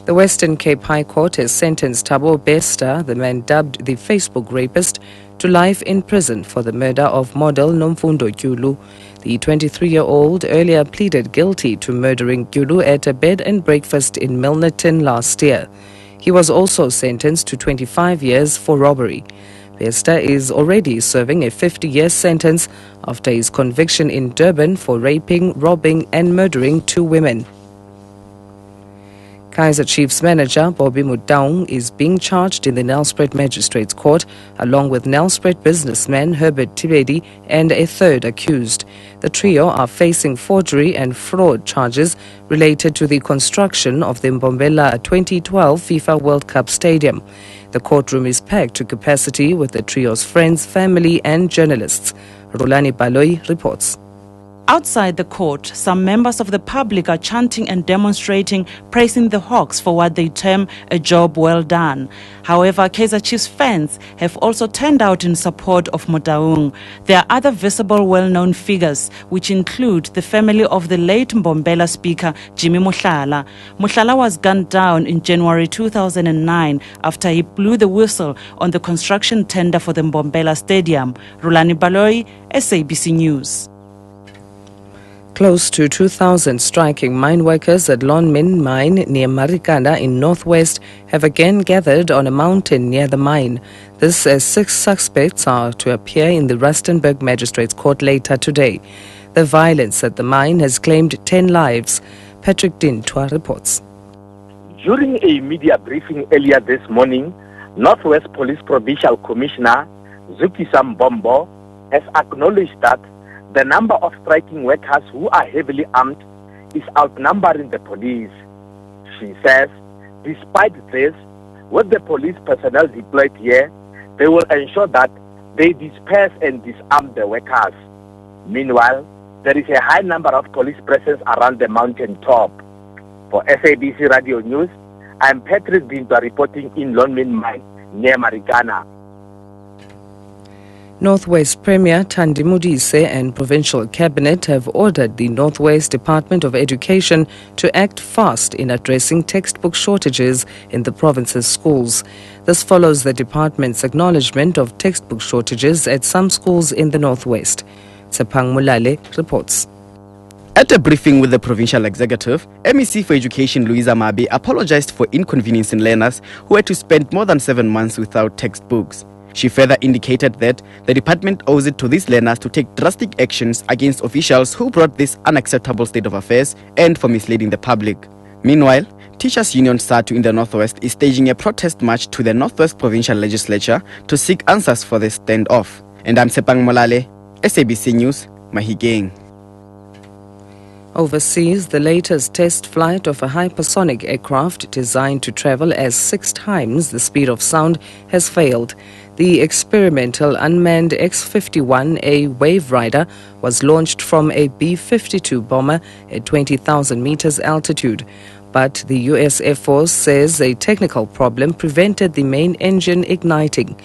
The Western Cape High Court has sentenced Thabo Bester, the man dubbed the Facebook rapist, to life in prison for the murder of model Nomfundo Gyulu. The 23-year-old earlier pleaded guilty to murdering Gyulu at a bed and breakfast in Milnerton last year. He was also sentenced to 25 years for robbery. Bester is already serving a 50-year sentence after his conviction in Durban for raping, robbing and murdering 2 women. Kaizer Chiefs manager Bobby Mutaung is being charged in the Nelspruit Magistrates Court along with Nelspruit businessman Herbert Tibedi and a third accused. The trio are facing forgery and fraud charges related to the construction of the Mbombela 2012 FIFA World Cup Stadium. The courtroom is packed to capacity with the trio's friends, family and journalists. Rulani Baloi reports. Outside the court, some members of the public are chanting and demonstrating, praising the Hawks for what they term a job well done. However, Kaizer Chiefs fans have also turned out in support of Mutaung. There are other visible well-known figures, which include the family of the late Mbombela speaker, Jimmy Mohlala. Mohlala was gunned down in January 2009 after he blew the whistle on the construction tender for the Mbombela Stadium. Rulani Baloi, SABC News. Close to 2,000 striking mine workers at Lonmin Mine near Marikana in northwest have again gathered on a mountain near the mine. This as 6 suspects are to appear in the Rustenburg Magistrates Court later today. The violence at the mine has claimed 10 lives. Patrick Dintwa reports. During a media briefing earlier this morning, Northwest Police Provincial Commissioner Zuki Sambombo has acknowledged that the number of striking workers who are heavily armed is outnumbering the police. She says, despite this, with the police personnel deployed here, they will ensure that they disperse and disarm the workers. Meanwhile, there is a high number of police presence around the mountain top. For SABC Radio News, I'm Patrick Bintua reporting in Lonmin Mine near Marikana. Northwest Premier Thandi Modise and Provincial Cabinet have ordered the Northwest Department of Education to act fast in addressing textbook shortages in the province's schools. This follows the department's acknowledgement of textbook shortages at some schools in the Northwest. Tsepang Mulale reports. At a briefing with the provincial executive, MEC for Education Louisa Mabe apologized for inconveniencing learners who had to spend more than 7 months without textbooks. She further indicated that the department owes it to these learners to take drastic actions against officials who brought this unacceptable state of affairs and for misleading the public. Meanwhile, Teachers Union SATU in the Northwest is staging a protest march to the Northwest Provincial Legislature to seek answers for this standoff. And I'm Sepang Molale, SABC News, Mahigeng. Overseas, the latest test flight of a hypersonic aircraft designed to travel as 6 times the speed of sound has failed. The experimental unmanned X-51A Wave Rider was launched from a B-52 bomber at 20,000 meters altitude. But the U.S. Air Force says a technical problem prevented the main engine igniting.